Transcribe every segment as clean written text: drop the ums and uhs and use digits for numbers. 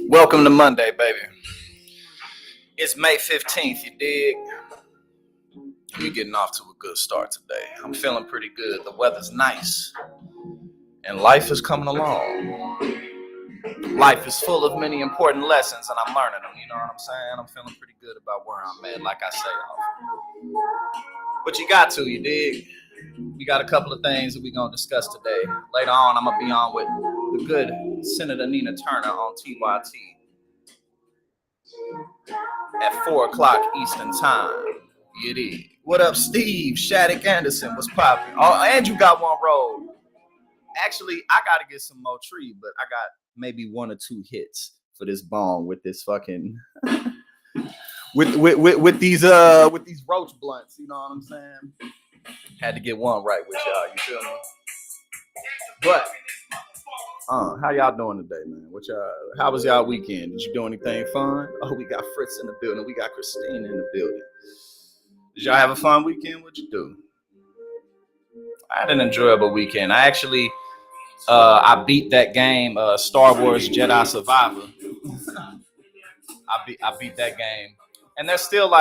Welcome to Monday, baby. It's May 15th, you dig? We're getting off to a good start today. I'm feeling pretty good. The weather's nice. And life is coming along. Life is full of many important lessons, and I'm learning them. You know what I'm saying? I'm feeling pretty good about where I'm at, like I say often. But you got to, you dig? We got a couple of things that we're going to discuss today. Later on, I'm going to be on with the good Senator Nina Turner on TYT at 4 o'clock Eastern Time. You dig? What up, Steve? Shattuck Anderson, what's popping? Oh, and you got one roll. Actually, I got to get some more tree, but I got maybe 1 or 2 hits for this bong with this fucking with these roach blunts. You know what I'm saying? Had to get one right with y'all. You feel me? But how y'all doing today, man? How was y'all weekend? Did you do anything fun? Oh, we got Fritz in the building. We got Christine in the building. Did y'all have a fun weekend? What'd you do? I had an enjoyable weekend. I actually I beat that game, Star Wars Jedi Survivor. I beat that game. And there's still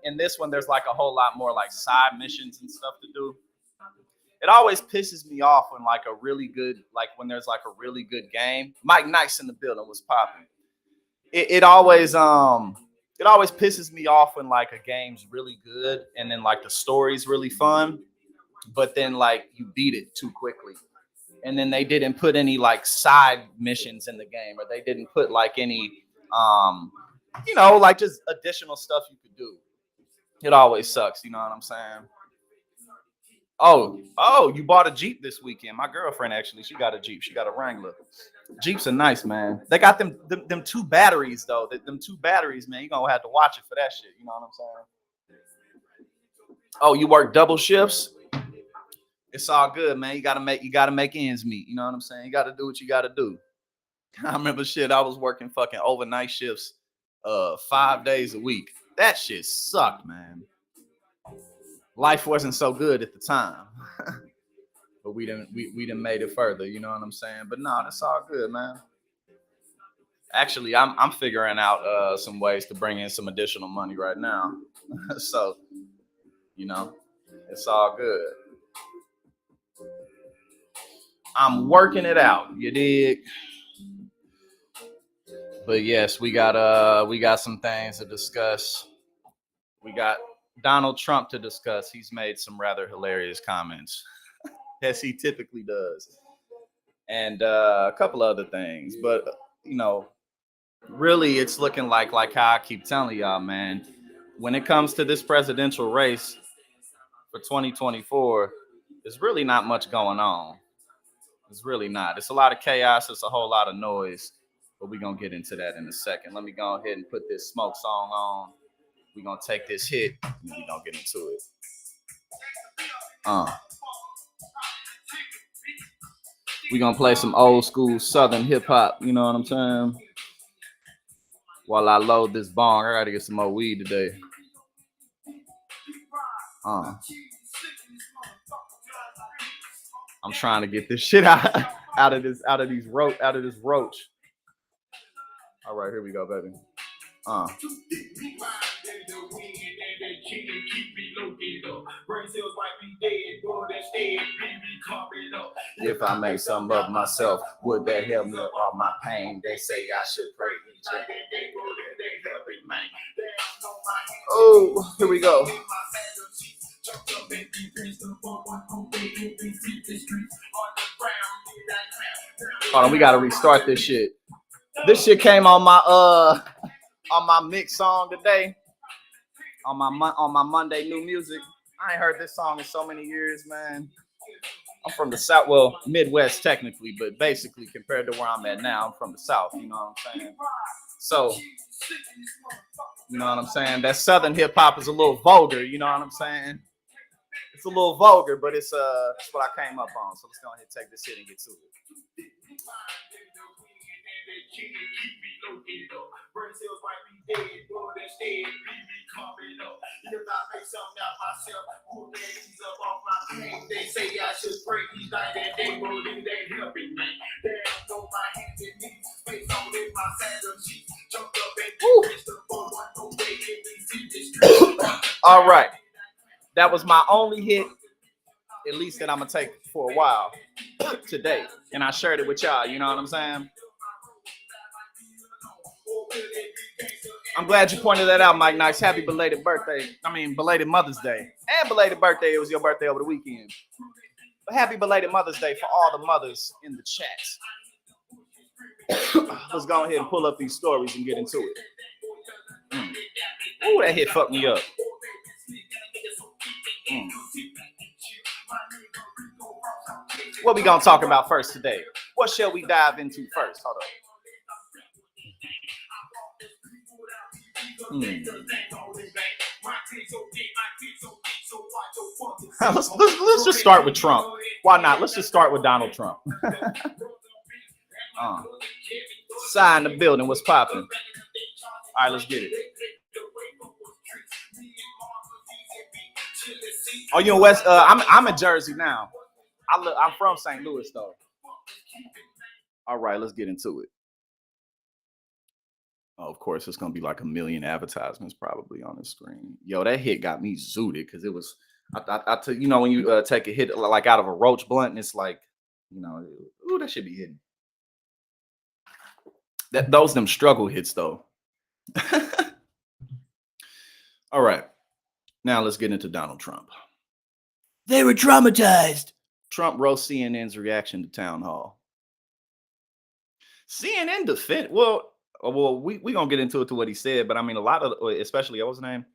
in this one, there's like a whole lot more like side missions and stuff to do. It always pisses me off when when there's like a really good game. Mike Nice in the building was popping. It always pisses me off when like a game's really good and then like the story's really fun, but then like you beat it too quickly. And then they didn't put any like side missions in the game, or they didn't put like any like just additional stuff you could do. It always sucks, you know what I'm saying? Oh, you bought a Jeep this weekend. My girlfriend actually, she got a Jeep. She got a Wrangler. Jeeps are nice, man. They got them 2 batteries though. Them 2 batteries, man. You're gonna have to watch it for that shit. You know what I'm saying? Oh, you work double shifts? It's all good, man. You gotta make ends meet. You know what I'm saying? You gotta do what you gotta do. I remember I was working fucking overnight shifts 5 days a week. That shit sucked, man. Life wasn't so good at the time. But we done made it further, you know what I'm saying? But no, that's all good, man. Actually, I'm figuring out some ways to bring in some additional money right now. So, it's all good. I'm working it out, you dig? But yes, we got some things to discuss. We got Donald Trump to discuss. He's made some rather hilarious comments, as he typically does, and a couple other things. But really, it's looking like how I keep telling y'all, man. When it comes to this presidential race for 2024, there's really not much going on. It's really not. It's a lot of chaos. It's a whole lot of noise. But we're going to get into that in a second. Let me go ahead and put this smoke song on. We're going to take this hit and we're going to get into it. We're going to play some old school Southern hip hop. You know what I'm saying? While I load this bong, I got to get some more weed today. I'm trying to get this shit out of this roach. All right, here we go, baby. If I make some of myself, would that help me all my pain? They say I should pray. Oh, here we go. Hold on, we gotta restart this shit. This shit came on my mix song today. On my Monday new music. I ain't heard this song in so many years, man. I'm from the South, well, Midwest technically, but basically compared to where I'm at now, I'm from the South, you know what I'm saying? So, you know what I'm saying? That Southern hip hop is a little vulgar, you know what I'm saying? It's a little vulgar, but it's what I came up on. So let's go ahead and take this hit and get to it. All right. That was my only hit, at least that I'm going to take for a while today. And I shared it with y'all. You know what I'm saying? I'm glad you pointed that out, Mike Nice. Happy belated birthday. Belated Mother's Day. And belated birthday. It was your birthday over the weekend. But happy belated Mother's Day for all the mothers in the chats. Let's go ahead and pull up these stories and get into it. Ooh, that hit fucked me up. What we gonna talk about first today? What shall we dive into first? Hold on. Let's just start with Trump. Why not? Let's just start with Donald Trump. Sign the building. What's popping? All right, let's get it. Oh, you in West? I'm in Jersey now. I'm from St. Louis though. All right, let's get into it. Oh, of course, it's gonna be like a million advertisements probably on the screen. Yo, that hit got me zooted because it was. You know, when you take a hit like out of a roach blunt, and it's like, you know, ooh, that should be hitting. Those them struggle hits though. All right, now let's get into Donald Trump. They were traumatized. Trump roasts CNN's reaction to town hall. CNN defend. Well, we gonna get into it to what he said, but I mean, a lot of, especially what was his name,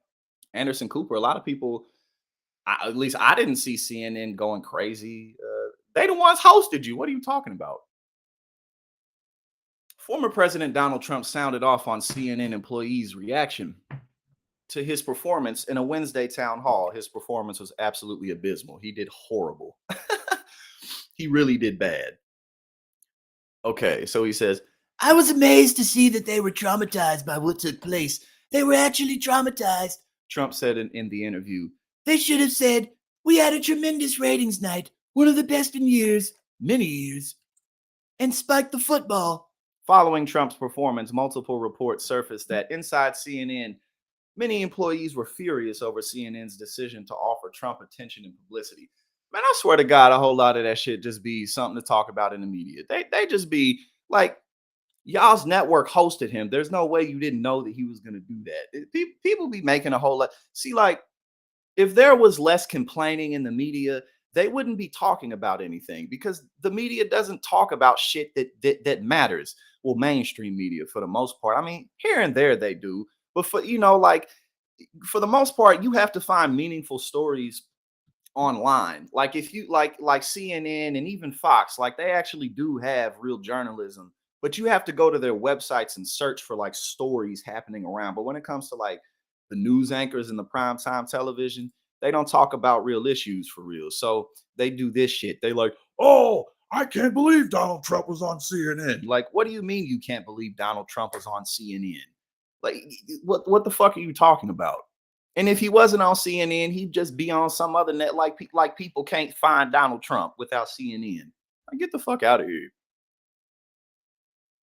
Anderson Cooper. A lot of people, at least I didn't see CNN going crazy. They the ones hosted you. What are you talking about? Former President Donald Trump sounded off on CNN employees' reaction to his performance in a Wednesday town hall. His performance was absolutely abysmal. He did horrible. He really did bad. Okay, so he says, I was amazed to see that they were traumatized by what took place. They were actually traumatized. Trump said in the interview, they should have said, we had a tremendous ratings night, one of the best in years, many years, and spiked the football. Following Trump's performance, multiple reports surfaced that inside CNN, many employees were furious over CNN's decision to offer Trump attention and publicity. Man, I swear to God, a whole lot of that shit just be something to talk about in the media. They just be like, y'all's network hosted him. There's no way you didn't know that he was going to do that. People be making a whole lot. See, like, if there was less complaining in the media, they wouldn't be talking about anything because the media doesn't talk about shit that matters. Well, mainstream media for the most part. I mean, here and there they do. But for, you know, like, for the most part, you have to find meaningful stories online. Like if you like CNN and even Fox, like they actually do have real journalism, but you have to go to their websites and search for like stories happening around. But when it comes to like the news anchors and the primetime television, they don't talk about real issues for real. So they do this shit. They like, oh, I can't believe Donald Trump was on CNN. Like, what do you mean you can't believe Donald Trump was on CNN? Like, what the fuck are you talking about? And if he wasn't on CNN, he'd just be on some other net. Like people can't find Donald Trump without CNN. Like, get the fuck out of here.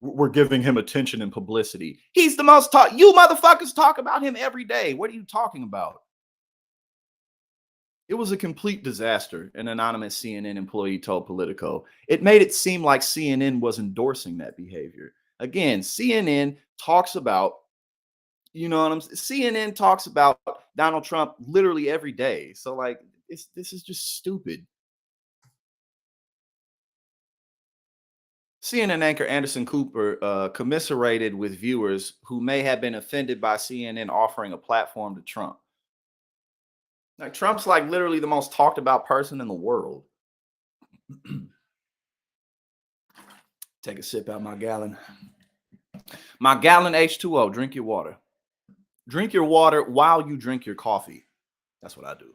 We're giving him attention and publicity. He's the most talk. You motherfuckers talk about him every day. What are you talking about? It was a complete disaster, an anonymous CNN employee told Politico. It made it seem like CNN was endorsing that behavior. Again, CNN talks about, you know what I'm saying? CNN talks about Donald Trump literally every day. So like, this is just stupid. CNN anchor Anderson Cooper commiserated with viewers who may have been offended by CNN offering a platform to Trump. Like, Trump's like literally the most talked about person in the world. Take a sip out my gallon. My gallon H2O. Drink your water. Drink your water while you drink your coffee. That's what I do.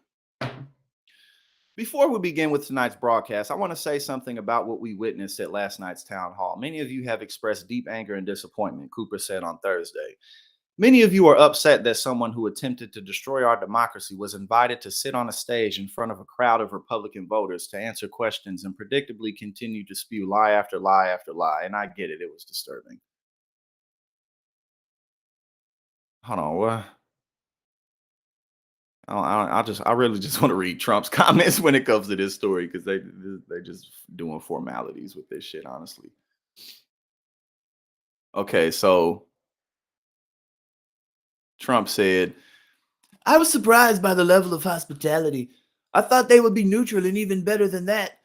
Before we begin with tonight's broadcast, I want to say something about what we witnessed at last night's town hall. Many of you have expressed deep anger and disappointment, Cooper said on Thursday. Many of you are upset that someone who attempted to destroy our democracy was invited to sit on a stage in front of a crowd of Republican voters to answer questions and predictably continue to spew lie after lie after lie. And I get it, it was disturbing. Hold on, what? I really just want to read Trump's comments when it comes to this story because they just doing formalities with this shit, honestly. Okay, so Trump said, I was surprised by the level of hospitality. I thought they would be neutral and even better than that,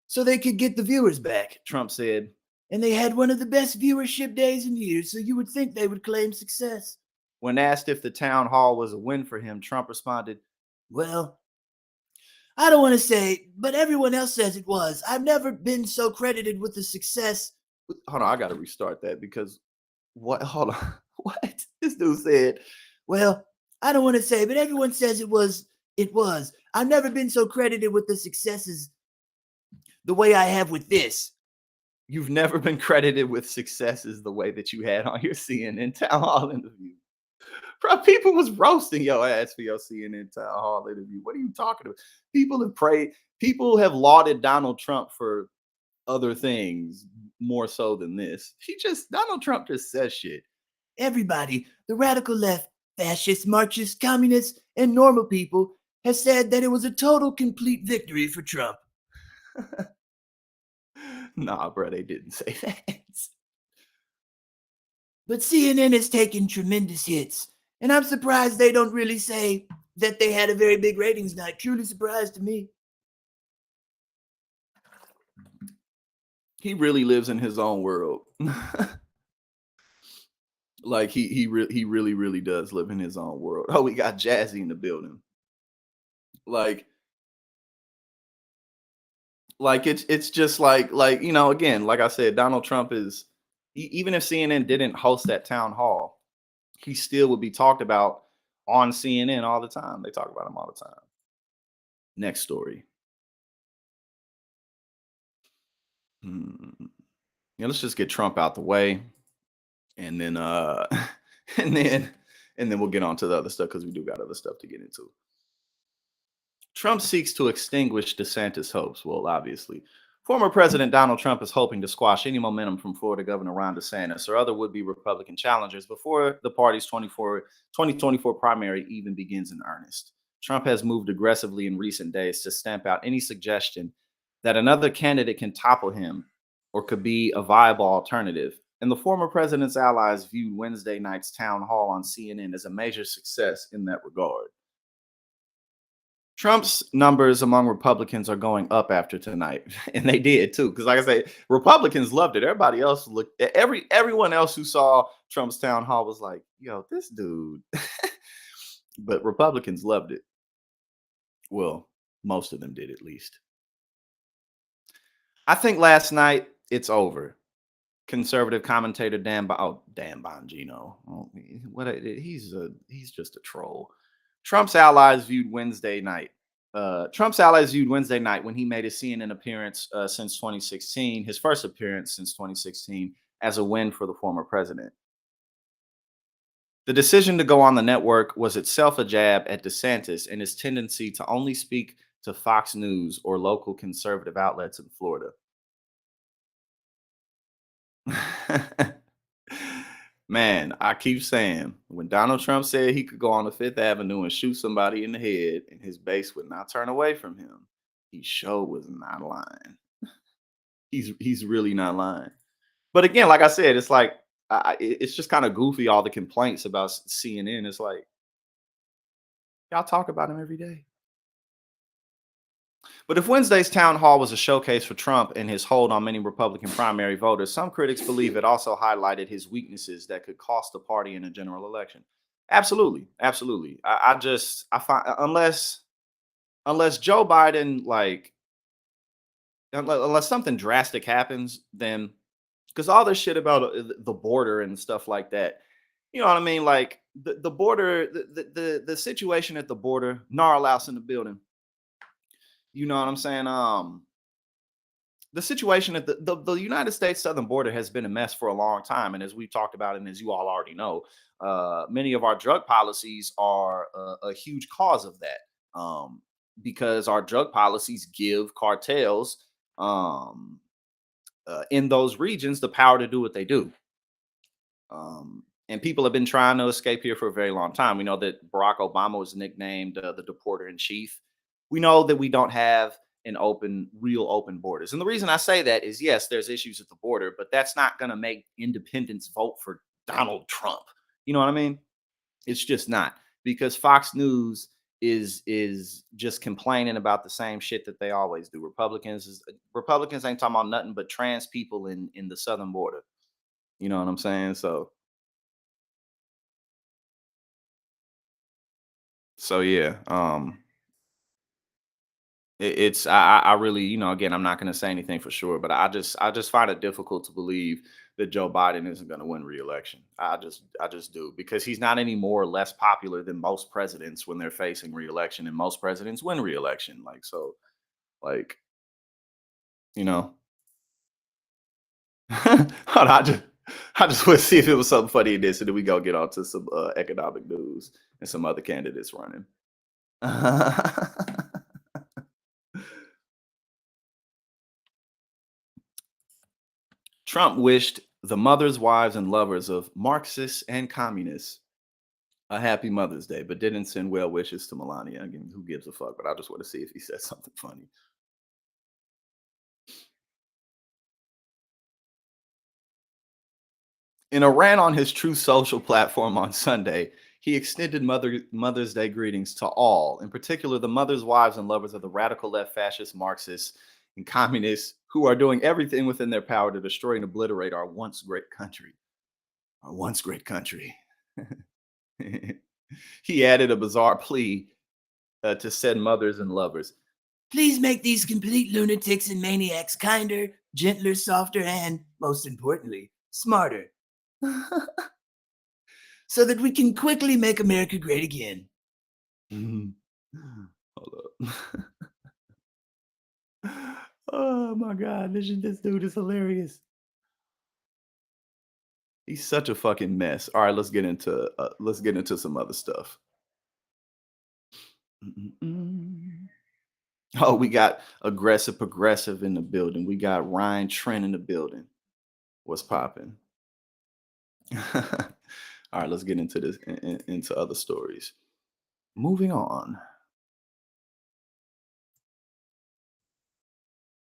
so they could get the viewers back, Trump said. And they had one of the best viewership days in years, so you would think they would claim success. When asked if the town hall was a win for him, Trump responded, well, I don't want to say, but everyone else says it was. I've never been so credited with the success. Hold on, I got to restart that because what? Hold on. What? This dude said, well, I don't want to say, but everyone says it was. It was. I've never been so credited with the successes the way I have with this. You've never been credited with successes the way that you had on your CNN town hall interview. Bro, people was roasting your ass for your CNN town hall interview. What are you talking about? People have prayed. People have lauded Donald Trump for other things more so than this. Donald Trump just says shit. Everybody, the radical left, fascists, Marxists, communists, and normal people has said that it was a total, complete victory for Trump. Nah, bro, they didn't say that. But CNN has taken tremendous hits, and I'm surprised they don't really say that they had a very big ratings night. Truly surprised to me. He really lives in his own world. Like he really does live in his own world. Oh, we got Jazzy in the building. Like it's just like again, like I said, Donald Trump is even if CNN didn't host that town hall, he still would be talked about on CNN all the time. They talk about him all the time. Next story. Yeah, let's just get Trump out the way, and then and then we'll get on to the other stuff because we do got other stuff to get into. Trump seeks to extinguish DeSantis' hopes. Well, obviously. Former President Donald Trump is hoping to squash any momentum from Florida Governor Ron DeSantis or other would-be Republican challengers before the party's 2024 primary even begins in earnest. Trump has moved aggressively in recent days to stamp out any suggestion that another candidate can topple him or could be a viable alternative. And the former president's allies viewed Wednesday night's town hall on CNN as a major success in that regard. Trump's numbers among Republicans are going up after tonight, and they did too. Because, like I say, Republicans loved it. Everybody else looked. Everyone else who saw Trump's town hall was like, "Yo, this dude." But Republicans loved it. Well, most of them did, at least. I think last night it's over. Conservative commentator Dan Bongino. He's just a troll. Trump's allies viewed Wednesday night when he made his CNN appearance since 2016, his first appearance since 2016, as a win for the former president. The decision to go on the network was itself a jab at DeSantis and his tendency to only speak to Fox News or local conservative outlets in Florida. Man, I keep saying, when Donald Trump said he could go on the Fifth Avenue and shoot somebody in the head and his base would not turn away from him, he sure was not lying. He's really not lying. But again, like I said, it's like it's just kind of goofy, all the complaints about CNN. It's like, y'all talk about him every day. But if Wednesday's town hall was a showcase for Trump and his hold on many Republican primary voters, some critics believe it also highlighted his weaknesses that could cost the party in a general election. Absolutely. I find unless Joe Biden, unless something drastic happens, then because all this shit about the border and stuff like that, you know what I mean? Like the border, the situation at the border, Nar Laos in the building. You know what I'm saying? The situation at the United States southern border has been a mess for a long time. And as we talked about, and as you all already know, many of our drug policies are a huge cause of that. Because our drug policies give cartels um, in those regions the power to do what they do. And people have been trying to escape here for a very long time. We know that Barack Obama was nicknamed the deporter in chief. We know that we don't have an real open borders. And the reason I say that is yes, there's issues at the border, but that's not going to make independents vote for Donald Trump. You know what I mean? It's just not, because Fox News is just complaining about the same shit that they always do. Republicans ain't talking about nothing but trans people in the southern border. You know what I'm saying? So yeah, it's I really, again, I'm not going to say anything for sure, but I just find it difficult to believe that Joe Biden isn't going to win re-election. I just do, because he's not any more or less popular than most presidents when they're facing re-election, and most presidents win re-election. Like, so, like, you know, hold on, I just want to see if it was something funny in this, and then we go get on to some economic news and some other candidates running. Trump wished the mothers, wives, and lovers of Marxists and communists a happy Mother's Day, but didn't send well wishes to Melania. Again, who gives a fuck? But I just want to see if he said something funny. In a rant on his True Social platform on Sunday, he extended Mother's Day greetings to all, in particular the mothers, wives, and lovers of the radical left fascist Marxists and communists who are doing everything within their power to destroy and obliterate our once great country. Our once great country. He added a bizarre plea to said mothers and lovers. Please make these complete lunatics and maniacs kinder, gentler, softer, and, most importantly, smarter, so that we can quickly make America great again. Mhm. Hold up. Oh my God, this dude is hilarious. He's such a fucking mess. All right, let's get into some other stuff. Mm-mm-mm. Oh, we got aggressive progressive in the building. We got Ryan Trent in the building. What's popping? All right, let's get into this into other stories. Moving on.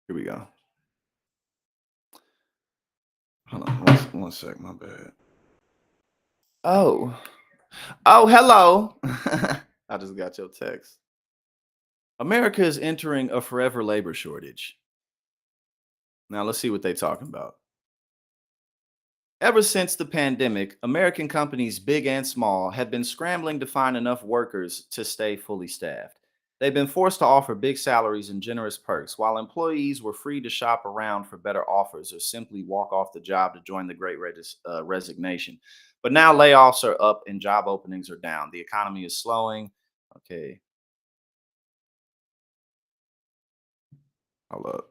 Here we go. Hold on, one sec. My bad. Oh, hello. I just got your text. America is entering a forever labor shortage. Now let's see what they're talking about. Ever since the pandemic, American companies, big and small, have been scrambling to find enough workers to stay fully staffed. They've been forced to offer big salaries and generous perks, while employees were free to shop around for better offers or simply walk off the job to join the resignation. But now layoffs are up and job openings are down. The economy is slowing. Okay, hold up.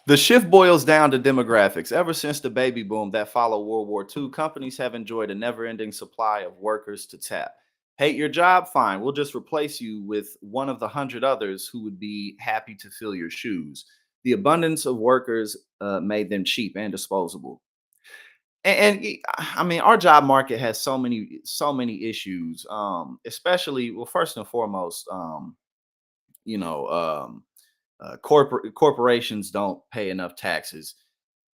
The shift boils down to demographics. Ever since the baby boom that followed World War II, companies have enjoyed a never ending supply of workers to tap. Hate your job? Fine. We'll just replace you with one of the hundred others who would be happy to fill your shoes. The abundance of workers made them cheap and disposable. I mean, our job market has so many issues. Especially, well, first and foremost, you know, corporations don't pay enough taxes.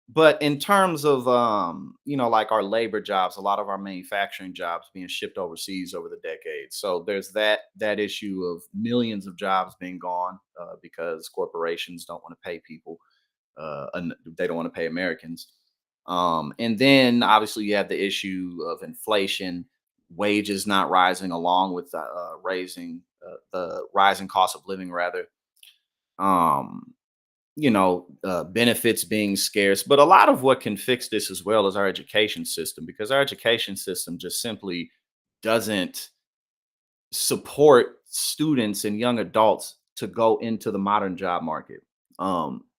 But in terms of like our labor jobs, a lot of our manufacturing jobs being shipped overseas over the decades. So there's that issue of millions of jobs being gone because corporations don't want to pay people. They don't want to pay Americans. And then obviously you have the issue of inflation, wages not rising along with the rising cost of living, rather. Um, benefits being scarce. But a lot of what can fix this as well is our education system, because our education system just simply doesn't support students and young adults to go into the modern job market.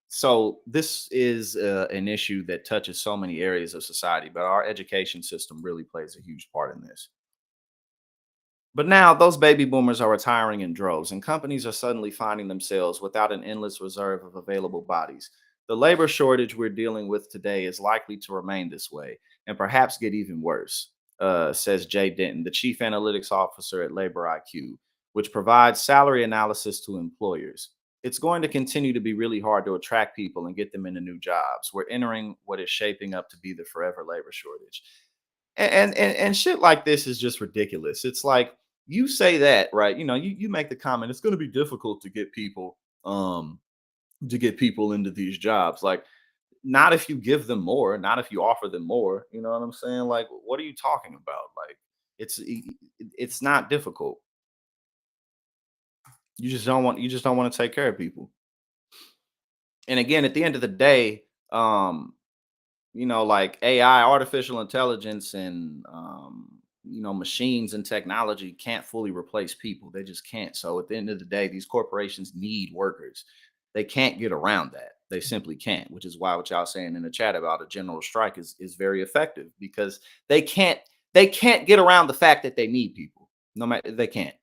So this is an issue that touches so many areas of society, but our education system really plays a huge part in this. But now those baby boomers are retiring in droves, and companies are suddenly finding themselves without an endless reserve of available bodies. The labor shortage we're dealing with today is likely to remain this way and perhaps get even worse, says Jay Denton, the chief analytics officer at Labor IQ, which provides salary analysis to employers. It's going to continue to be really hard to attract people and get them into new jobs. We're entering what is shaping up to be the forever labor shortage. And shit like this is just ridiculous. It's like you say that, right? You make the comment, it's going to be difficult to get people into these jobs. Like, not if you give them more, not if you offer them more. You know what I'm saying? Like, what are you talking about? Like, it's not difficult. You just don't want to take care of people. And again, at the end of the day, like AI, artificial intelligence, and machines and technology can't fully replace people. They just can't. So at the end of the day, these corporations need workers. They can't get around that. They simply can't. Which is why what y'all saying in the chat about a general strike is very effective, because they can't get around the fact that they need people. No matter, they can't.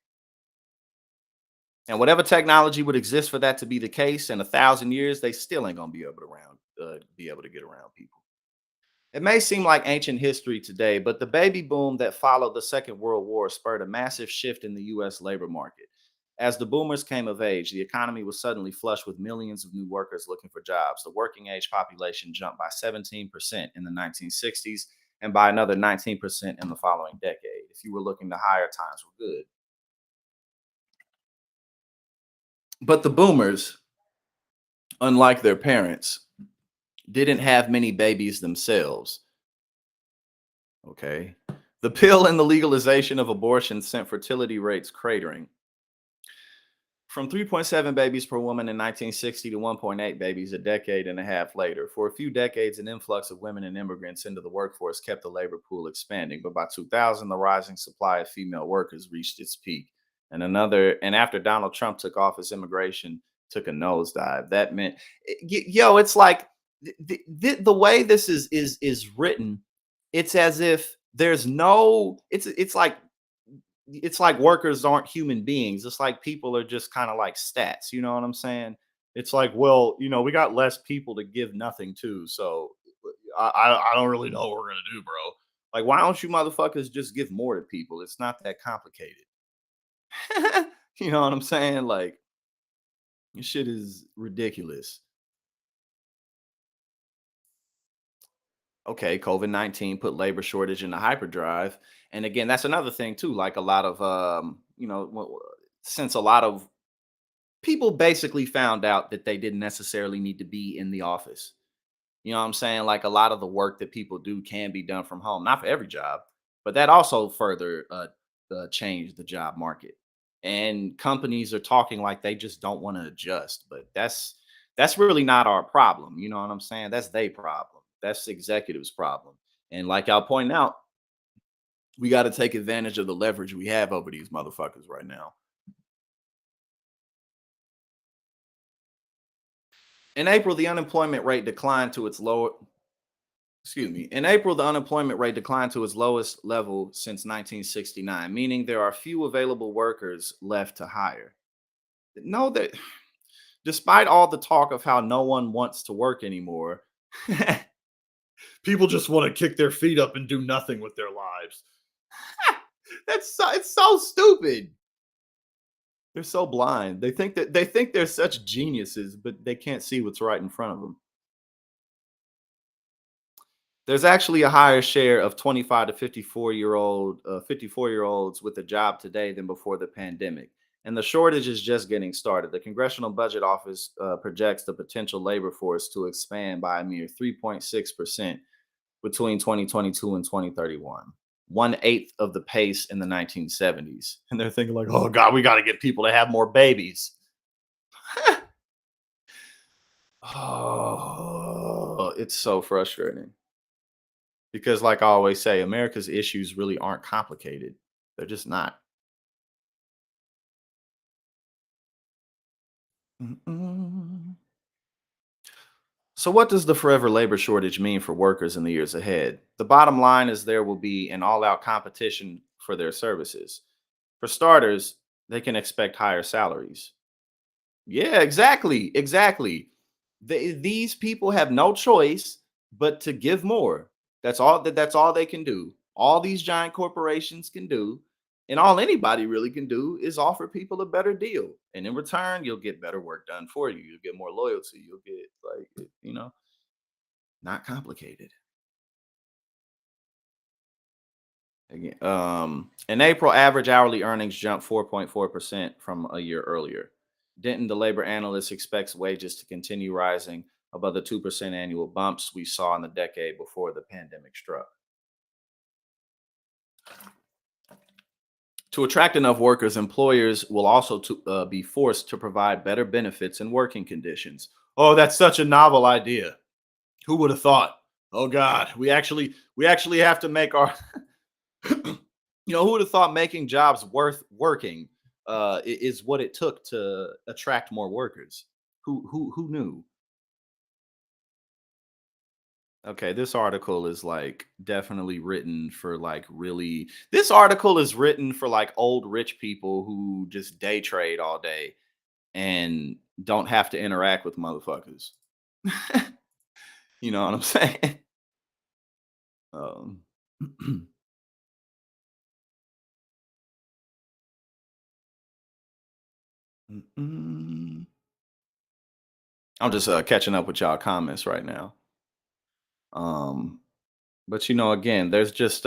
And whatever technology would exist for that to be the case in 1,000 years, they still ain't gonna be able to get around people. It may seem like ancient history today, but the baby boom that followed the Second World War spurred a massive shift in the US labor market. As the boomers came of age, the economy was suddenly flush with millions of new workers looking for jobs. The working age population jumped by 17% in the 1960s and by another 19% in the following decade. If you were looking to hire, times were good. But the boomers, unlike their parents, didn't have many babies themselves. Okay. The pill and the legalization of abortion sent fertility rates cratering from 3.7 babies per woman in 1960 to 1.8 babies a decade and a half later. For a few decades, an influx of women and immigrants into the workforce kept the labor pool expanding. But by 2000, the rising supply of female workers reached its peak. And after Donald Trump took office, immigration took a nosedive. That meant, it's like the way this is written, it's as if there's no, it's like workers aren't human beings. It's like people are just kind of like stats. You know what I'm saying? It's like, well, we got less people to give nothing to, so I don't really know what we're gonna do, bro. Like, why don't you motherfuckers just give more to people? It's not that complicated. You know what I'm saying? Like, this shit is ridiculous. Okay, COVID-19 put labor shortage in the hyperdrive. And again, that's another thing too. Like a lot of since a lot of people basically found out that they didn't necessarily need to be in the office. You know what I'm saying? Like, a lot of the work that people do can be done from home. Not for every job, but that also further changed the job market. And companies are talking like they just don't want to adjust. But that's really not our problem. You know what I'm saying? That's their problem. That's executives' problem. And like y'all point out, we got to take advantage of the leverage we have over these motherfuckers right now. In April, the unemployment rate declined to its lower. Excuse me. In April, the unemployment rate declined to its lowest level since 1969, meaning there are few available workers left to hire. Know that despite all the talk of how no one wants to work anymore, people just want to kick their feet up and do nothing with their lives. It's so stupid. They're so blind. They think they're such geniuses, but they can't see what's right in front of them. There's actually a higher share of 25 to 54-year-olds with a job today than before the pandemic. And the shortage is just getting started. The Congressional Budget Office projects the potential labor force to expand by a mere 3.6% between 2022 and 2031, one-eighth of the pace in the 1970s. And they're thinking like, oh God, we got to get people to have more babies. Oh, it's so frustrating. Because like I always say, America's issues really aren't complicated. They're just not. Mm-mm. So, what does the forever labor shortage mean for workers in the years ahead? The bottom line is there will be an all out competition for their services. For starters, they can expect higher salaries. Yeah, exactly. Exactly. These people have no choice but to give more. That's all they can do. All these giant corporations can do, and all anybody really can do is offer people a better deal. And in return, you'll get better work done for you. You'll get more loyalty. You'll get not complicated. Again, in April, average hourly earnings jumped 4.4% from a year earlier. Denton, the labor analyst, expects wages to continue rising above the 2% annual bumps we saw in the decade before the pandemic struck. To attract enough workers, employers will also be forced to provide better benefits and working conditions. Oh, that's such a novel idea. Who would have thought? Oh God, we actually have to make our who would have thought making jobs worth working is what it took to attract more workers? Who knew? Okay, this article is like definitely written for like really. This article is written for like old rich people who just day trade all day and don't have to interact with motherfuckers. You know what I'm saying? Um, mm, I'm just catching up with y'all comments right now. Um, but again, there's just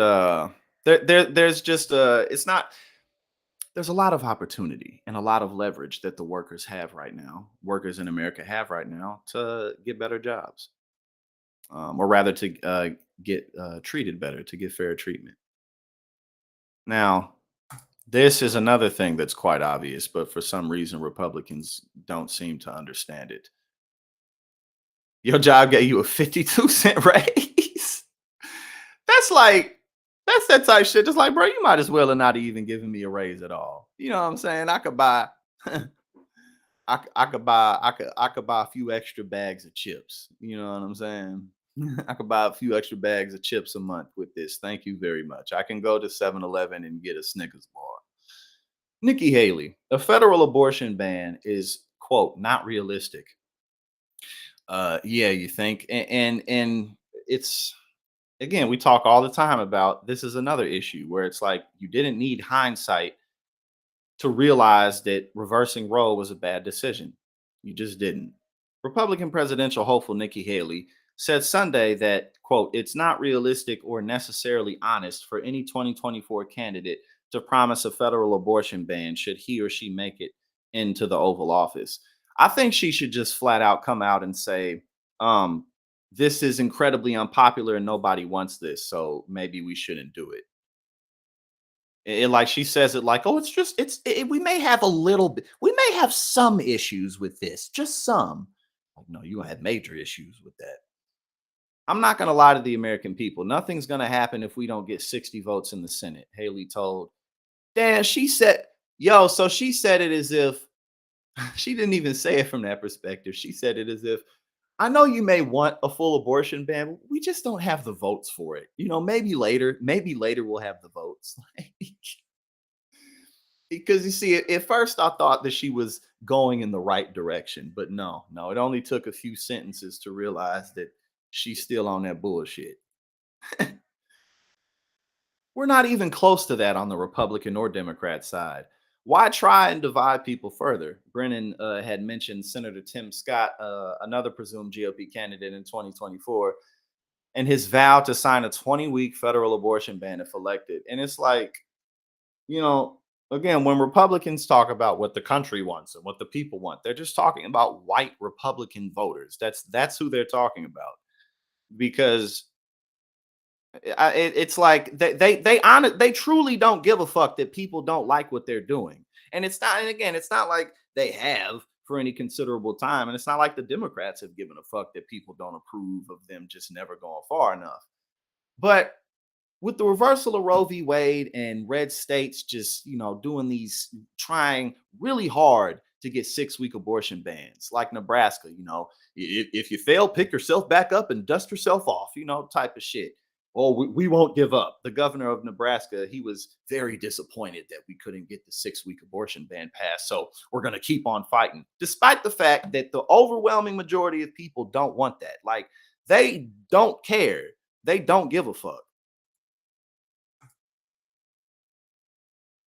it's not there's a lot of opportunity and a lot of leverage that the workers have right now. Workers in America have right now to get better jobs, or rather to get treated better, to get fair treatment. Now, this is another thing that's quite obvious, but for some reason, Republicans don't seem to understand it. Your job gave you a 52-cent raise. That's like that's that type shit. Just like, bro, you might as well have not even given me a raise at all. You know what I'm saying? I could buy, I could buy a few extra bags of chips. You know what I'm saying? I could buy a few extra bags of chips a month with this. Thank you very much. I can go to 7-Eleven and get a Snickers bar. Nikki Haley, a federal abortion ban is quote not realistic. Yeah, you think, and it's again, we talk all the time about this is another issue where it's like you didn't need hindsight to realize that reversing Roe was a bad decision. You just didn't. Republican presidential hopeful Nikki Haley said Sunday that, quote, it's not realistic or necessarily honest for any 2024 candidate to promise a federal abortion ban should he or she make it into the Oval Office. I think she should just flat out come out and say, um, this is incredibly unpopular and nobody wants this, so maybe we shouldn't do it. Like she says it like, oh, it's just we may have a little bit, we may have some issues with this, just some. Like, no, you gonna have major issues with that. I'm not gonna lie to the American people. Nothing's gonna happen if we don't get 60 votes in the Senate. Haley told. Dan, she said, yo, so she said it as if she didn't even say it from that perspective. She said it as if I know you may want a full abortion ban, but we just don't have the votes for it. Maybe later we'll have the votes. Because you see, at first I thought that she was going in the right direction, but no, no, it only took a few sentences to realize that she's still on that bullshit. We're not even close to that on the Republican or Democrat side. Why try and divide people further? Brennan had mentioned Senator Tim Scott, another presumed GOP candidate in 2024, and his vow to sign a 20-week federal abortion ban if elected. And it's like, you know, again, when Republicans talk about what the country wants and what the people want, they're just talking about white Republican voters. That's who they're talking about because it's like they truly don't give a fuck that people don't like what they're doing. And it's not, and again, it's not like they have for any considerable time, and it's not like the Democrats have given a fuck that people don't approve of them just never going far enough. But with the reversal of Roe v. Wade and red states just, doing these, trying really hard to get 6-week abortion bans, like Nebraska, if you fail, pick yourself back up and dust yourself off, type of shit. Oh, we won't give up. The governor of Nebraska, he was very disappointed that we couldn't get the 6-week abortion ban passed. So we're going to keep on fighting, despite the fact that the overwhelming majority of people don't want that. Like, they don't care. They don't give a fuck.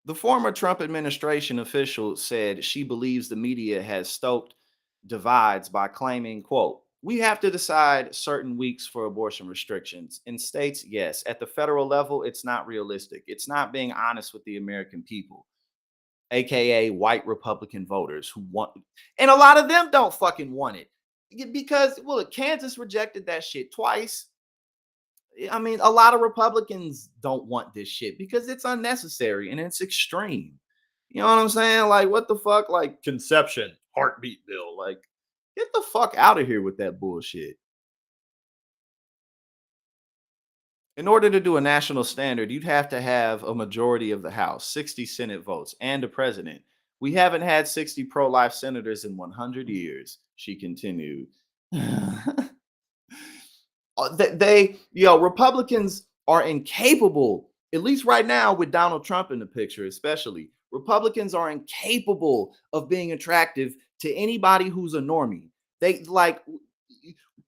The former Trump administration official said she believes the media has stoked divides by claiming, quote, we have to decide certain weeks for abortion restrictions. In states, yes. At the federal level, it's not realistic. It's not being honest with the American people, aka white Republican voters who want, and a lot of them don't fucking want it. Because, well, Kansas rejected that shit twice. I mean, a lot of Republicans don't want this shit because it's unnecessary and it's extreme. You know what I'm saying? Like, what the fuck? Like, conception, heartbeat bill. Like, get the fuck out of here with that bullshit. In order to do a national standard, you'd have to have a majority of the House, 60 Senate votes, and a president. We haven't had 60 pro life senators in 100 years, she continued. Republicans are incapable, at least right now with Donald Trump in the picture, especially. Republicans are incapable of being attractive to anybody who's a normie. They like,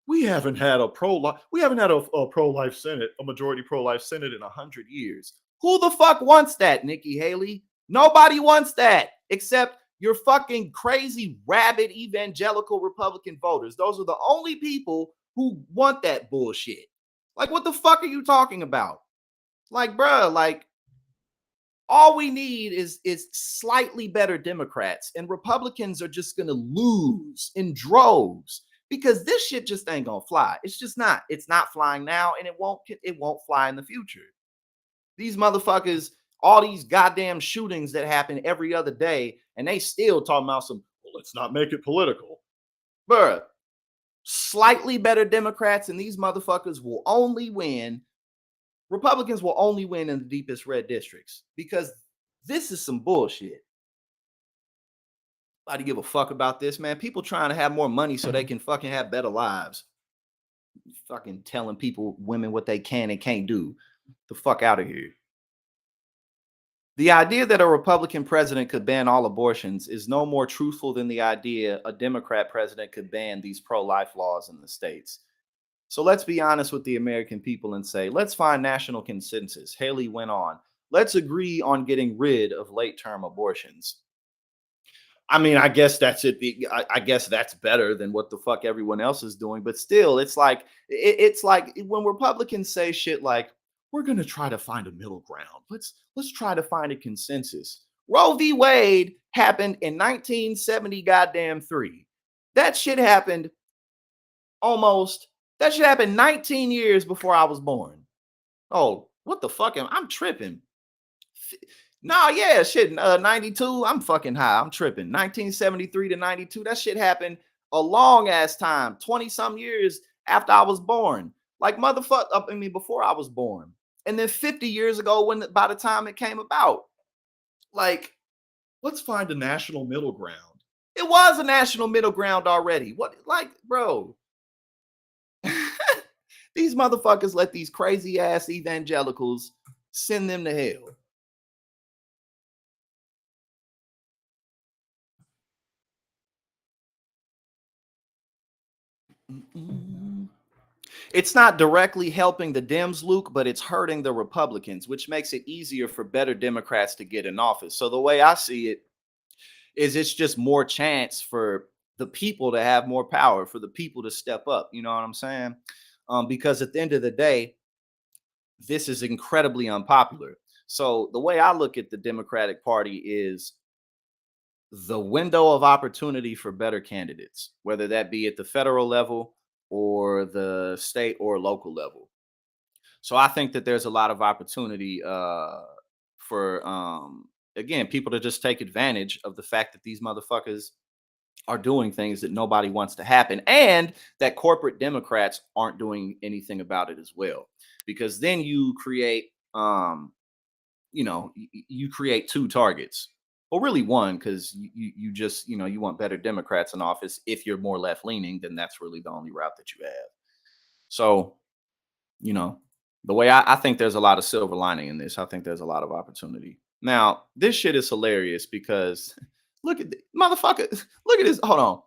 we haven't had a pro-life Senate, a majority pro-life Senate in 100 years. Who the fuck wants that, Nikki Haley? Nobody wants that except your fucking crazy, rabid evangelical Republican voters. Those are the only people who want that bullshit. Like, what the fuck are you talking about? Like, bruh, like, all we need is slightly better Democrats, and Republicans are just gonna lose in droves because this shit just ain't gonna fly. It's just not. It's not flying now, and it won't fly in the future. These motherfuckers, all these goddamn shootings that happen every other day, and they still talking about some, well, let's not make it political. Bruh, slightly better Democrats, and these motherfuckers will only win. Republicans will only win in the deepest red districts because this is some bullshit. Nobody give a fuck about this, man. People trying to have more money so they can fucking have better lives. Fucking telling people, women, what they can and can't do. The fuck out of here. The idea that a Republican president could ban all abortions is no more truthful than the idea a Democrat president could ban these pro-life laws in the states. So let's be honest with the American people and say, let's find national consensus. Haley went on. Let's agree on getting rid of late-term abortions. I mean, I guess that's it. I guess that's better than what the fuck everyone else is doing. But still, it's like when Republicans say shit like, we're going to try to find a middle ground. Let's try to find a consensus. Roe v. Wade happened in 1970 goddamn 3. That shit happened 19 years before I was born. Oh, what the fuck? I'm tripping. No, yeah, shit. 92, I'm fucking high. I'm tripping. 1973 to 92, that shit happened a long ass time, 20 some years after I was born. Like, motherfucker, I mean, before I was born. And then 50 years ago, by the time it came about. Like, let's find a national middle ground. It was a national middle ground already. What, like, bro? These motherfuckers let these crazy ass evangelicals send them to hell. It's not directly helping the Dems, Luke, but it's hurting the Republicans, which makes it easier for better Democrats to get in office. So the way I see it is it's just more chance for the people to have more power, for the people to step up. You know what I'm saying? Because at the end of the day, this is incredibly unpopular. So the way I look at the Democratic Party is the window of opportunity for better candidates, whether that be at the federal level or the state or local level. So I think that there's a lot of opportunity for again, people to just take advantage of the fact that these motherfuckers are doing things that nobody wants to happen, and that corporate Democrats aren't doing anything about it as well. Because then you create um, you create two targets. Well, really one, because you just, you want better Democrats in office. If you're more left leaning, then that's really the only route that you have. So, you know, the way I think there's a lot of silver lining in this. I think there's a lot of opportunity. Now, this shit is hilarious because look at the motherfucker. Look at this. Hold on.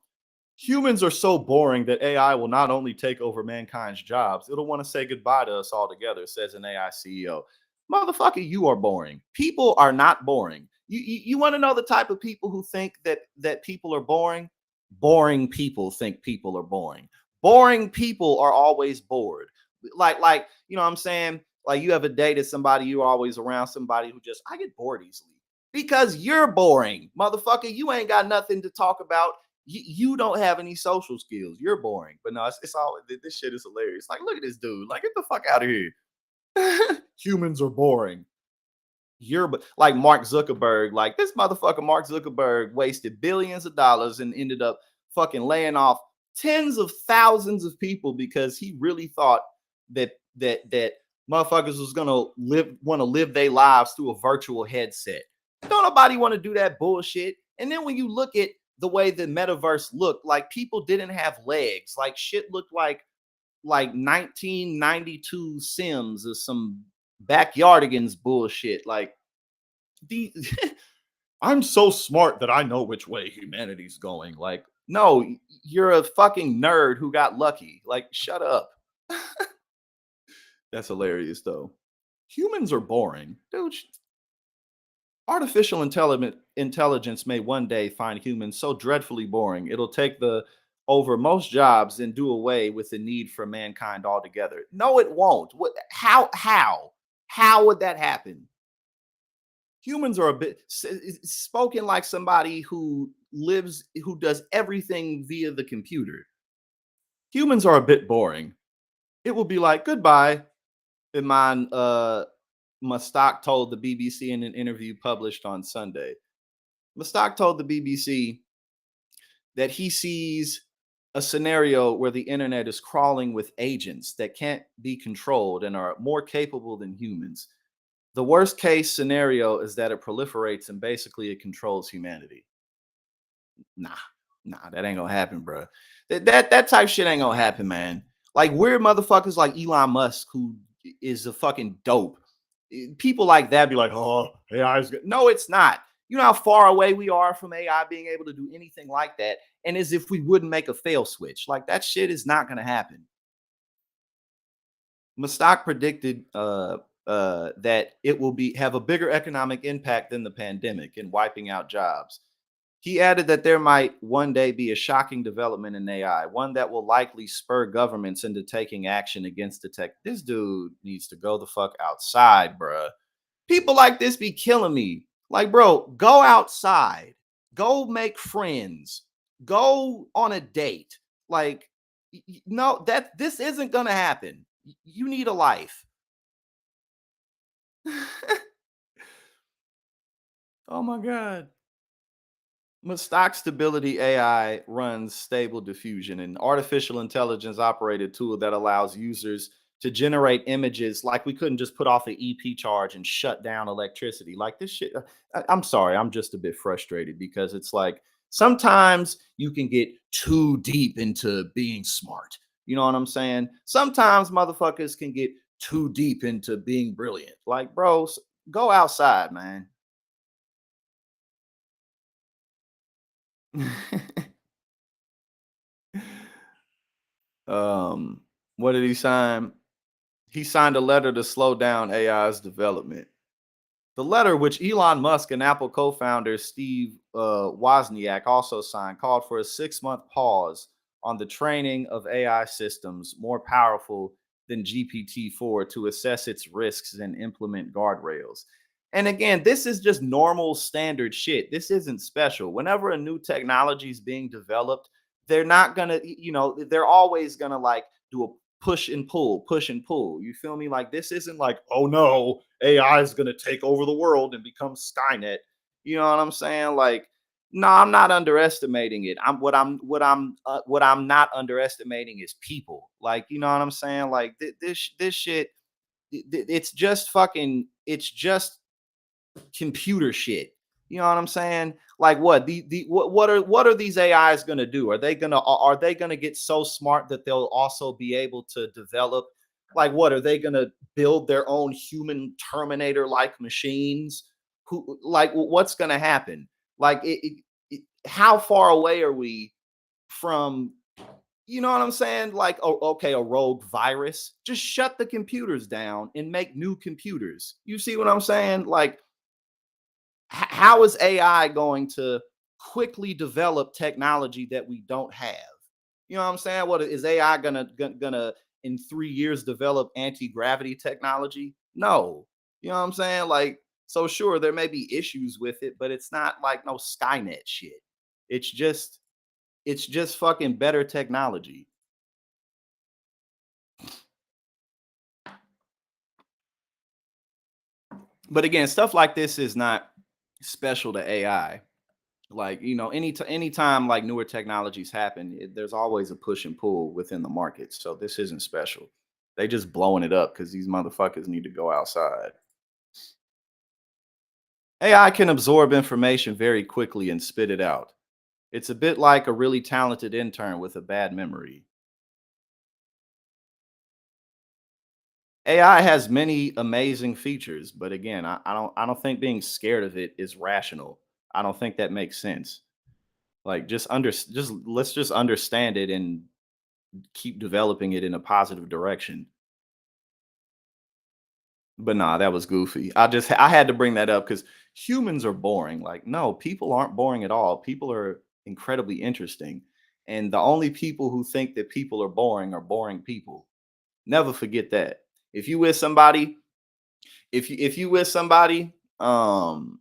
Humans are so boring that AI will not only take over mankind's jobs, it'll want to say goodbye to us altogether, says an AI CEO. Motherfucker, you are boring. People are not boring. You want to know the type of people who think that people are boring? Boring people think people are boring. Boring people are always bored. Like, you know what I'm saying? Like you ever dated somebody, you're always around somebody who just, I get bored easily. Because you're boring, motherfucker. You ain't got nothing to talk about. You don't have any social skills. You're boring. But no, it's all this shit is hilarious. Like, look at this dude. Like, get the fuck out of here. Humans are boring. Like Mark Zuckerberg. Like this motherfucker, Mark Zuckerberg, wasted billions of dollars and ended up fucking laying off tens of thousands of people because he really thought that motherfuckers was gonna want to live their lives through a virtual headset. Don't nobody want to do that bullshit. And then when you look at the way the metaverse looked, like people didn't have legs. Like shit looked like 1992 Sims or some backyardigans bullshit. Like the I'm so smart that I know which way humanity's going. Like, no, you're a fucking nerd who got lucky. Like, shut up. That's hilarious though. Humans are boring. Dude, artificial intelligence may one day find humans so dreadfully boring it'll take the over most jobs and do away with the need for mankind altogether. No, it won't. What? How would that happen? Humans are a bit spoken like somebody who does everything via the computer. Humans are a bit boring. It will be like goodbye. Iman Mustak told the BBC in an interview published on Sunday. Mustak told the BBC that he sees a scenario where the internet is crawling with agents that can't be controlled and are more capable than humans. The worst case scenario is that it proliferates and basically it controls humanity. Nah, that ain't gonna happen, bro. That type shit ain't gonna happen, man. Like weird motherfuckers like Elon Musk, who is a fucking dope. People like that be like, oh, AI is good. No, it's not. You know how far away we are from AI being able to do anything like that, and as if we wouldn't make a fail switch. Like that shit is not gonna happen. Mustak predicted that it will have a bigger economic impact than the pandemic in wiping out jobs. He added that there might one day be a shocking development in AI, one that will likely spur governments into taking action against the tech. This dude needs to go the fuck outside, bruh. People like this be killing me. Like, bro, go outside, go make friends, go on a date. Like, no, that this isn't gonna happen. You need a life. Oh my god. Stock stability AI runs stable diffusion, an artificial intelligence operated tool that allows users to generate images like we couldn't just put off an EP charge and shut down electricity. Like this shit. I'm sorry, I'm just a bit frustrated because it's like sometimes you can get too deep into being smart. You know what I'm saying? Sometimes motherfuckers can get too deep into being brilliant. Like, bros, go outside, man. um, what did he sign? He signed a letter to slow down AI's development. The letter, which Elon Musk and Apple co-founder Steve Wozniak also signed, called for a 6-month pause on the training of AI systems more powerful than GPT-4 to assess its risks and implement guardrails. And again, this is just normal standard shit. This isn't special. Whenever a new technology is being developed, they're not gonna, they're always gonna like do a push and pull. You feel me? Like this isn't like, oh no, AI is gonna take over the world and become Skynet. You know what I'm saying? Like, no, I'm not underestimating it. What I'm not underestimating is people. Like, you know what I'm saying? Like this shit. it's just fucking, it's just computer shit. You know what I'm saying? Like what what are these AIs gonna do? Are they gonna get so smart that they'll also be able to develop, like what are they gonna build their own human Terminator like machines? Who, like what's gonna happen? Like how far away are we from, you know what I'm saying? Like, oh, okay, a rogue virus. Just shut the computers down and make new computers. You see what I'm saying? Like, how is AI going to quickly develop technology that we don't have? You know what I'm saying? What is AI gonna in 3 years develop anti-gravity technology? No. You know what I'm saying? Like, so sure, there may be issues with it, but it's not like no Skynet shit. It's just it's just fucking better technology. But again, stuff like this is not special to AI. Like, you know, anytime like newer technologies happen, there's always a push and pull within the market. So this isn't special. They just blowing it up because these motherfuckers need to go outside. AI can absorb information very quickly and spit it out. It's a bit like a really talented intern with a bad memory. AI has many amazing features, but again, I don't think being scared of it is rational. I don't think that makes sense. Like just let's just understand it and keep developing it in a positive direction. But nah, that was goofy. I had to bring that up because humans are boring. Like, no, people aren't boring at all. People are incredibly interesting. And the only people who think that people are boring people. Never forget that. If you with somebody, if you with somebody, and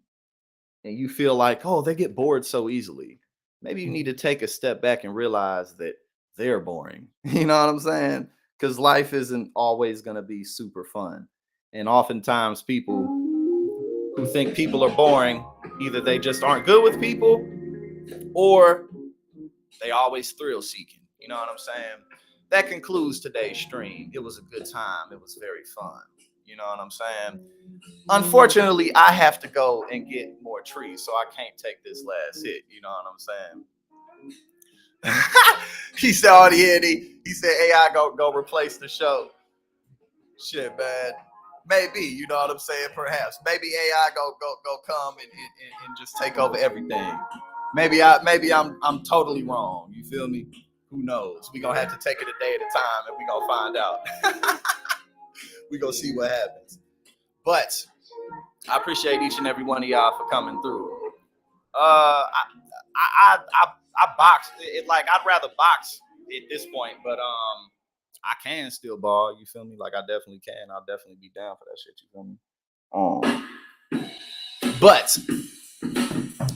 you feel like, oh, they get bored so easily, maybe you need to take a step back and realize that they're boring. You know what I'm saying? Because life isn't always going to be super fun. And oftentimes, people who think people are boring, either they just aren't good with people or they always thrill seeking. You know what I'm saying? That concludes today's stream. It was a good time. It was very fun. You know what I'm saying? Unfortunately, I have to go and get more trees, so I can't take this last hit. You know what I'm saying? He said, "Oh, yeah." He said, "AI go replace the show." Shit, man. Maybe, you know what I'm saying? Perhaps. Maybe AI go come and just take over everything. Maybe I'm totally wrong. You feel me? Who knows? We gonna have to take it a day at a time, and we gonna find out. We gonna see what happens. But I appreciate each and every one of y'all for coming through. I box it, like I'd rather box at this point, but I can still ball. You feel me? Like I definitely can. I'll definitely be down for that shit. You feel me? But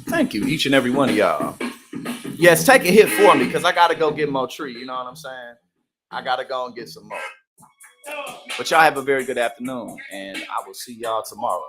thank you, each and every one of y'all. Yes, take a hit for me because I gotta go get more tree. You know what I'm saying? I gotta go and get some more. But y'all have a very good afternoon, and I will see y'all tomorrow.